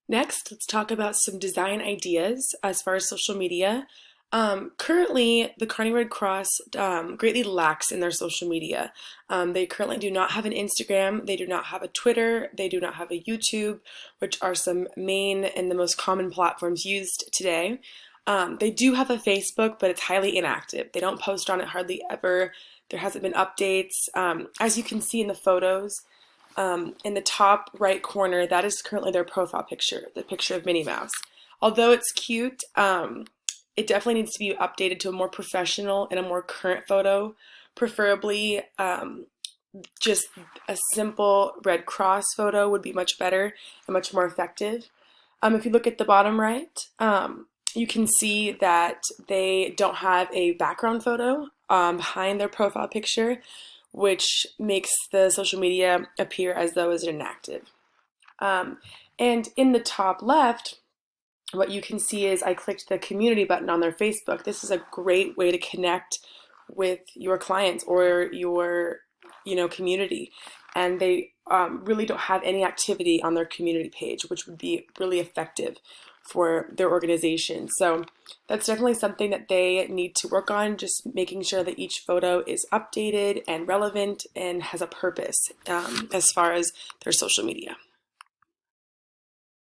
Next, let's talk about some design ideas as far as social media. Currently, the Kearney Red Cross greatly lacks in their social media. They currently do not have an Instagram, they do not have a Twitter, they do not have a YouTube, which are some main and the most common platforms used today. They do have a Facebook, but it's highly inactive. They don't post on it hardly ever. There hasn't been updates. As you can see in the photos, in the top right corner, that is currently their profile picture, the picture of Minnie Mouse. Although it's cute, it definitely needs to be updated to a more professional and a more current photo, preferably just a simple Red Cross photo would be much better and much more effective. If you look at the bottom right, you can see that they don't have a background photo behind their profile picture, which makes the social media appear as though it's inactive. Um, and in the top left, what you can see is I clicked the community button on their Facebook. This is a great way to connect with your clients or your community, and they really don't have any activity on their community page, which would be really effective for their organization. So that's definitely something that they need to work on, just making sure that each photo is updated and relevant and has a purpose as far as their social media.